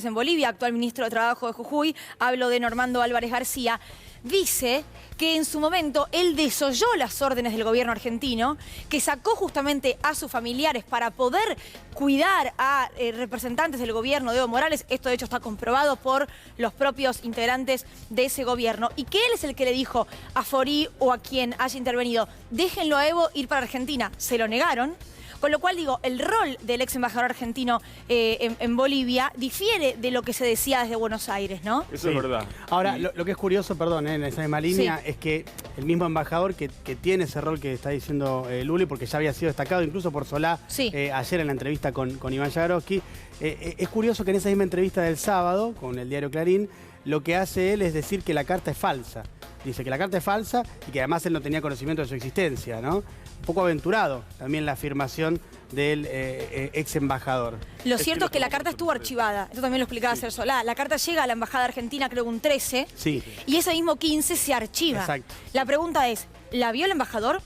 en Bolivia, actual ministro de Trabajo de Jujuy, hablo de Normando Álvarez García, dice que en su momento él desoyó las órdenes del gobierno argentino, que sacó justamente a sus familiares para poder cuidar a representantes del gobierno de Evo Morales. Esto de hecho está comprobado por los propios integrantes de ese gobierno. Y que él es el que le dijo a Forí o a quien haya intervenido, déjenlo a Evo ir para Argentina. Se lo negaron. Con lo cual, digo, el rol del ex embajador argentino en Bolivia difiere de lo que se decía desde Buenos Aires, ¿no? Eso es verdad. Ahora, lo que es curioso, perdón, en esa misma línea, es que el mismo embajador que tiene ese rol que está diciendo Luli, porque ya había sido destacado incluso por Solá ayer en la entrevista con Iván Jagroski, es curioso que en esa misma entrevista del sábado, con el diario Clarín, lo que hace él es decir que la carta es falsa. Dice que la carta es falsa y que además él no tenía conocimiento de su existencia, ¿no? Un poco aventurado también la afirmación del ex embajador. Lo cierto es que la carta estuvo archivada. Esto también lo explicaba ayer Solá. La carta llega a la embajada argentina, creo, un 13. Sí. Y ese mismo 15 se archiva. Exacto. La pregunta es, ¿la vio el embajador?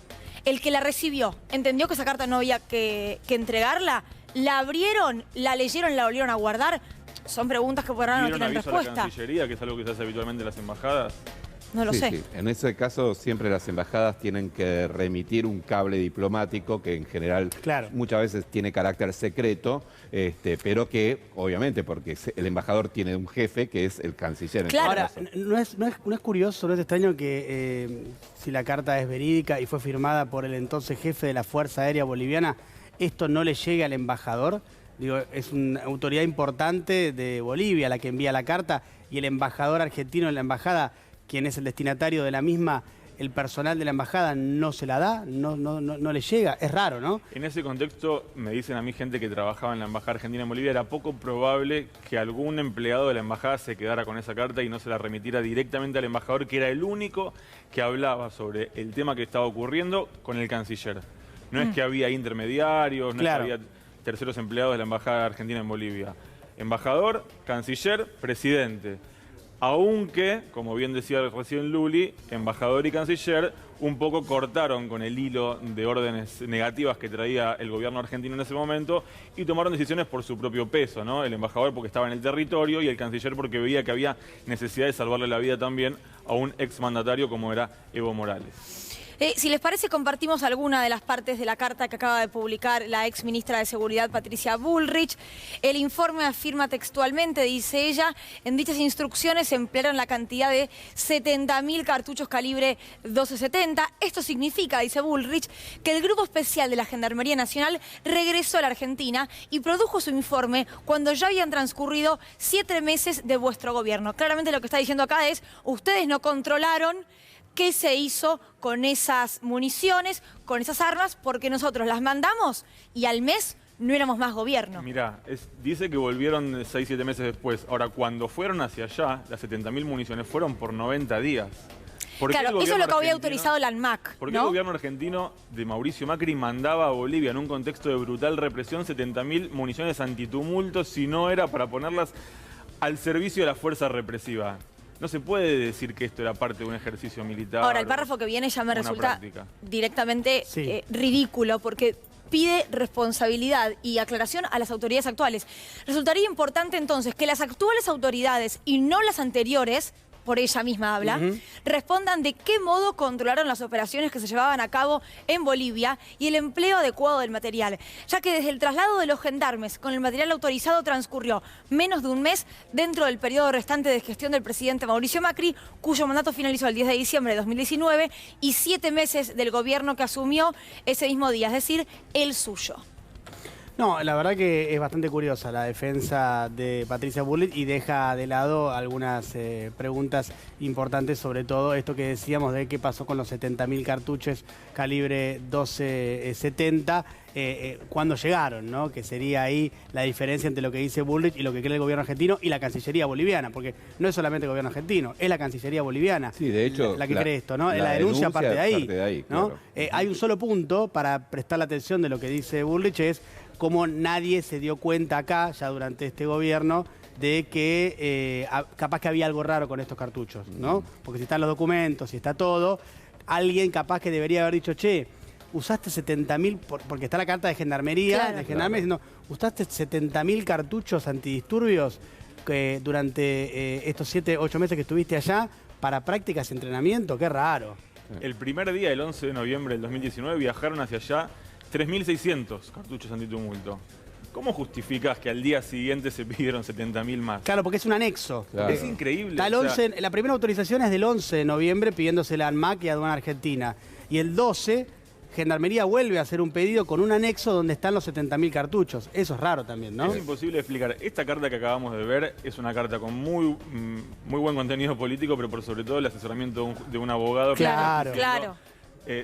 El que la recibió, ¿entendió que esa carta no había que entregarla? ¿La abrieron, la leyeron, la volvieron a guardar? Son preguntas que por ahora no tienen respuesta. ¿A la Cancillería, que es algo que se hace habitualmente en las embajadas? No lo sé. Sí. En ese caso siempre las embajadas tienen que remitir un cable diplomático que en general muchas veces tiene carácter secreto, pero que obviamente porque el embajador tiene un jefe que es el canciller. Claro. Ahora, no es curioso, no es extraño que si la carta es verídica y fue firmada por el entonces jefe de la Fuerza Aérea Boliviana, esto no le llegue al embajador. Digo, es una autoridad importante de Bolivia la que envía la carta y el embajador argentino en la embajada, quien es el destinatario de la misma, el personal de la embajada no se la da, no le llega. Es raro, ¿no? En ese contexto, me dicen a mí gente que trabajaba en la embajada argentina en Bolivia, era poco probable que algún empleado de la embajada se quedara con esa carta y no se la remitiera directamente al embajador, que era el único que hablaba sobre el tema que estaba ocurriendo con el canciller. No es que había intermediarios, no es que había terceros empleados de la embajada argentina en Bolivia. Embajador, canciller, presidente. Aunque, como bien decía recién Luli, embajador y canciller un poco cortaron con el hilo de órdenes negativas que traía el gobierno argentino en ese momento y tomaron decisiones por su propio peso, ¿no? El embajador porque estaba en el territorio y el canciller porque veía que había necesidad de salvarle la vida también a un exmandatario como era Evo Morales. Si les parece, compartimos alguna de las partes de la carta que acaba de publicar la ex ministra de Seguridad, Patricia Bullrich. El informe afirma textualmente, dice ella, en dichas instrucciones se emplearon la cantidad de 70.000 cartuchos calibre 1270. Esto significa, dice Bullrich, que el Grupo Especial de la Gendarmería Nacional regresó a la Argentina y produjo su informe cuando ya habían transcurrido 7 meses de vuestro gobierno. Claramente lo que está diciendo acá es, ustedes no controlaron qué se hizo con esas municiones, con esas armas, porque nosotros las mandamos y al mes no éramos más gobierno. Mirá, dice que volvieron 6-7 meses después. Ahora, cuando fueron hacia allá, las 70.000 municiones fueron por 90 días. Claro, eso es lo que había autorizado la ANMAC, ¿Por qué el gobierno argentino de Mauricio Macri mandaba a Bolivia en un contexto de brutal represión 70.000 municiones antitumultos si no era para ponerlas al servicio de la fuerza represiva? No se puede decir que esto era parte de un ejercicio militar. Ahora, el párrafo que viene ya me resulta directamente ridículo, porque pide responsabilidad y aclaración a las autoridades actuales. Resultaría importante entonces que las actuales autoridades y no las anteriores, por ella misma habla, respondan de qué modo controlaron las operaciones que se llevaban a cabo en Bolivia y el empleo adecuado del material, ya que desde el traslado de los gendarmes con el material autorizado transcurrió menos de un mes dentro del periodo restante de gestión del presidente Mauricio Macri, cuyo mandato finalizó el 10 de diciembre de 2019, y 7 meses del gobierno que asumió ese mismo día, es decir, el suyo. No, la verdad que es bastante curiosa la defensa de Patricia Bullrich y deja de lado algunas preguntas importantes, sobre todo esto que decíamos de qué pasó con los 70.000 cartuchos calibre 1270, cuando llegaron, ¿no? Que sería ahí la diferencia entre lo que dice Bullrich y lo que cree el gobierno argentino y la Cancillería boliviana, porque no es solamente el gobierno argentino, es la Cancillería boliviana de hecho, la que cree esto, ¿no? La denuncia parte de ahí, ¿no? Claro. Hay un solo punto para prestar la atención de lo que dice Bullrich, es cómo nadie se dio cuenta acá, ya durante este gobierno, de que capaz que había algo raro con estos cartuchos, ¿no? Porque si están los documentos, si está todo, alguien capaz que debería haber dicho, che, usaste 70.000, porque está la carta de gendarmería, diciendo, usaste 70.000 cartuchos antidisturbios. durante estos 7, 8 meses que estuviste allá para prácticas y entrenamiento. Qué raro. El primer día, el 11 de noviembre del 2019, viajaron hacia allá 3.600 cartuchos antitumulto. ¿Cómo justificás que al día siguiente se pidieron 70.000 más? Claro, porque es un anexo. Claro. Es increíble. Está el 11, la primera autorización es del 11 de noviembre pidiéndosela a ANMAC y a Aduana Argentina. Y el 12, Gendarmería vuelve a hacer un pedido con un anexo donde están los 70.000 cartuchos. Eso es raro también, ¿no? Es imposible explicar. Esta carta que acabamos de ver es una carta con muy buen contenido político, pero por sobre todo el asesoramiento de un abogado. Claro, claro.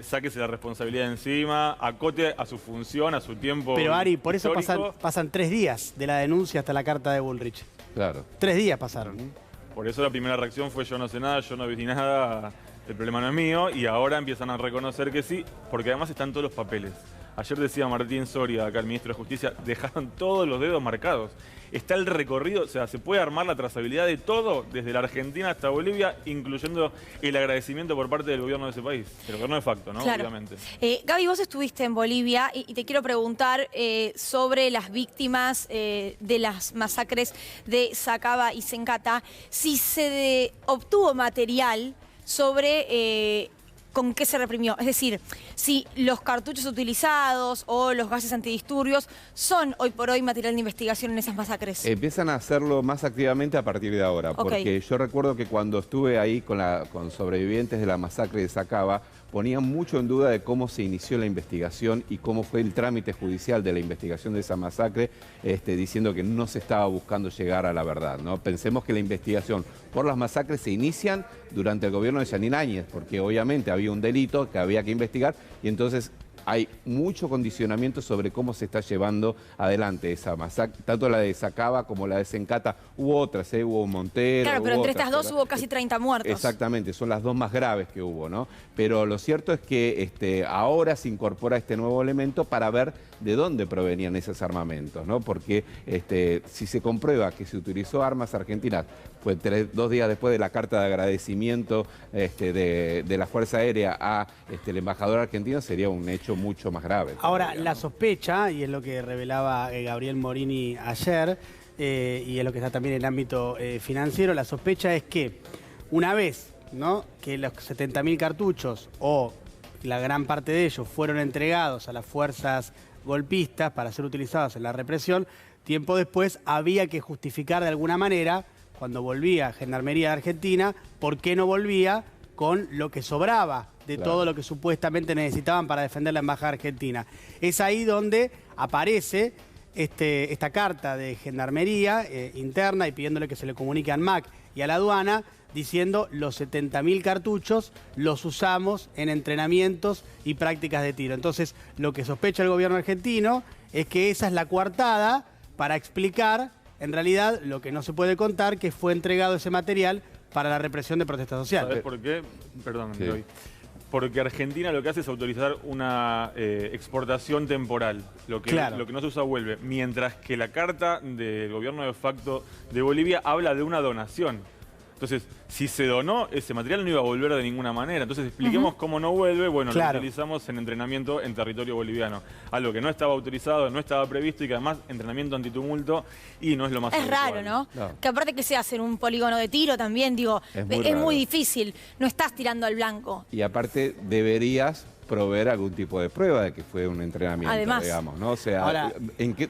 Sáquese la responsabilidad de encima, acote a su función, a su tiempo. Pero Ari, por eso histórico. pasan 3 días de la denuncia hasta la carta de Bullrich. Claro. 3 días pasaron. Por eso la primera reacción fue yo no sé nada, yo no vi nada, el problema no es mío, y ahora empiezan a reconocer que sí, porque además están todos los papeles. Ayer decía Martín Soria, acá el ministro de Justicia, dejaron todos los dedos marcados. Está el recorrido, o sea, se puede armar la trazabilidad de todo, desde la Argentina hasta Bolivia, incluyendo el agradecimiento por parte del gobierno de ese país, el gobierno de facto, ¿no? Claro. Obviamente. Gaby, vos estuviste en Bolivia y te quiero preguntar sobre las víctimas de las masacres de Sacaba y Sencata, si se obtuvo material sobre con qué se reprimió. Es decir, si los cartuchos utilizados o los gases antidisturbios son hoy por hoy material de investigación en esas masacres. Empiezan a hacerlo más activamente a partir de ahora, porque yo recuerdo que cuando estuve ahí con sobrevivientes de la masacre de Sacaba, ponían mucho en duda de cómo se inició la investigación y cómo fue el trámite judicial de la investigación de esa masacre, diciendo que no se estaba buscando llegar a la verdad, ¿no? Pensemos que la investigación por las masacres se inician durante el gobierno de Jeanine Áñez, porque obviamente había un delito que había que investigar y entonces hay mucho condicionamiento sobre cómo se está llevando adelante esa masacre, tanto la de Sacaba como la de Sencata. Hubo otras, hubo Montero. Claro, pero entre otras, estas dos hubo casi 30 muertos. Exactamente, son las dos más graves que hubo, ¿no? Pero lo cierto es que ahora se incorpora este nuevo elemento para ver de dónde provenían esos armamentos, ¿no? Porque si se comprueba que se utilizó armas argentinas, fue 2 días después de la carta de agradecimiento de la Fuerza Aérea a el embajador argentino, sería un hecho mucho más grave. Ahora, la sospecha, y es lo que revelaba Gabriel Morini ayer, y es lo que está también en el ámbito financiero, la sospecha es que una vez, ¿no?, que los 70.000 cartuchos o la gran parte de ellos fueron entregados a las fuerzas golpistas para ser utilizados en la represión, tiempo después había que justificar de alguna manera, cuando volvía Gendarmería de Argentina, por qué no volvía con lo que sobraba de todo lo que supuestamente necesitaban para defender la Embajada Argentina. Es ahí donde aparece esta carta de Gendarmería interna y pidiéndole que se le comunique a ANMAC y a la aduana, diciendo los 70.000 cartuchos los usamos en entrenamientos y prácticas de tiro. Entonces, lo que sospecha el gobierno argentino es que esa es la coartada para explicar, en realidad, lo que no se puede contar, que fue entregado ese material para la represión de protesta social. ¿Sabes por qué? Perdón, Sí. Porque Argentina lo que hace es autorizar una exportación temporal. Lo que no se usa vuelve. Mientras que la carta del gobierno de facto de Bolivia habla de una donación. Entonces, si se donó, ese material no iba a volver de ninguna manera. Entonces, expliquemos cómo no vuelve. Bueno, lo utilizamos en entrenamiento en territorio boliviano. Algo que no estaba autorizado, no estaba previsto y que además entrenamiento antitumulto y no es lo más Es raro, ¿no? Que aparte que se hace en un polígono de tiro también, digo, es muy difícil. No estás tirando al blanco. Y aparte deberías proveer algún tipo de prueba de que fue un entrenamiento, además, digamos, ¿no? O sea, ahora,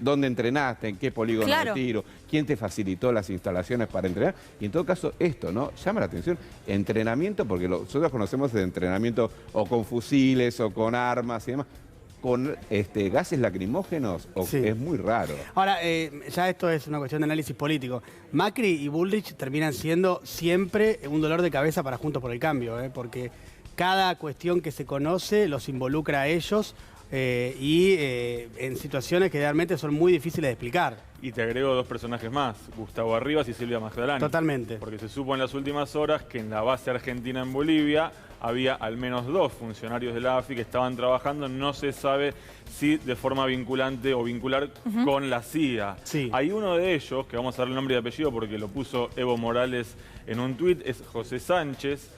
¿dónde entrenaste? ¿En qué polígono de tiro? ¿Quién te facilitó las instalaciones para entrenar? Y en todo caso, esto, ¿no? Llama la atención. Entrenamiento, porque nosotros conocemos de entrenamiento o con fusiles o con armas y demás. Con gases lacrimógenos, es muy raro. Ahora, ya esto es una cuestión de análisis político. Macri y Bullrich terminan siendo siempre un dolor de cabeza para Juntos por el Cambio, porque cada cuestión que se conoce los involucra a ellos en situaciones que realmente son muy difíciles de explicar. Y te agrego 2 personajes más, Gustavo Arribas y Silvia Magdalani. Totalmente. Porque se supo en las últimas horas que en la base argentina en Bolivia había al menos 2 funcionarios de la AFI que estaban trabajando, no se sabe si de forma vinculante o vincular con la CIA. Sí. Hay uno de ellos, que vamos a dar el nombre y apellido porque lo puso Evo Morales en un tuit, es José Sánchez,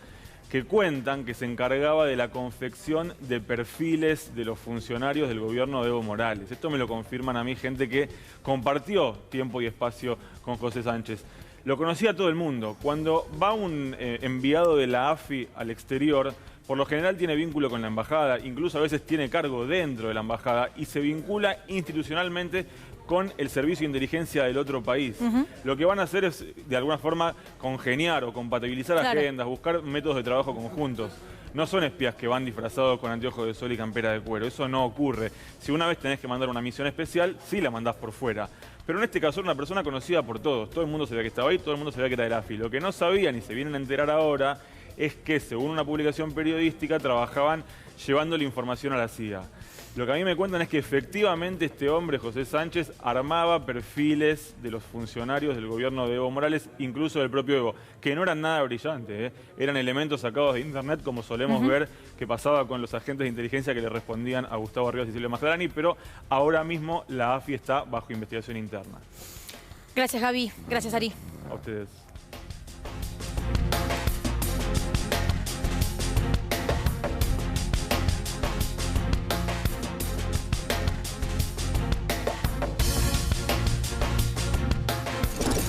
que cuentan que se encargaba de la confección de perfiles de los funcionarios del gobierno de Evo Morales. Esto me lo confirman a mí gente que compartió tiempo y espacio con José Sánchez. lo conocía todo el mundo. Cuando va un enviado de la AFI al exterior, por lo general tiene vínculo con la embajada, incluso a veces tiene cargo dentro de la embajada y se vincula institucionalmente con el servicio de inteligencia del otro país. Lo que van a hacer es, de alguna forma, congeniar o compatibilizar agendas, buscar métodos de trabajo conjuntos. No son espías que van disfrazados con anteojos de sol y campera de cuero, eso no ocurre. Si una vez tenés que mandar una misión especial, sí la mandás por fuera. Pero en este caso era una persona conocida por todos. Todo el mundo sabía que estaba ahí, todo el mundo sabía que era de la AFI. Lo que no sabían y se vienen a enterar ahora es que, según una publicación periodística, trabajaban llevando la información a la CIA. Lo que a mí me cuentan es que efectivamente este hombre, José Sánchez, armaba perfiles de los funcionarios del gobierno de Evo Morales, incluso del propio Evo, que no eran nada brillantes, eran elementos sacados de internet, como solemos ver que pasaba con los agentes de inteligencia que le respondían a Gustavo Rivas y Silvia Magdalani, pero ahora mismo la AFI está bajo investigación interna. Gracias, Gaby. Gracias, Ari. A ustedes.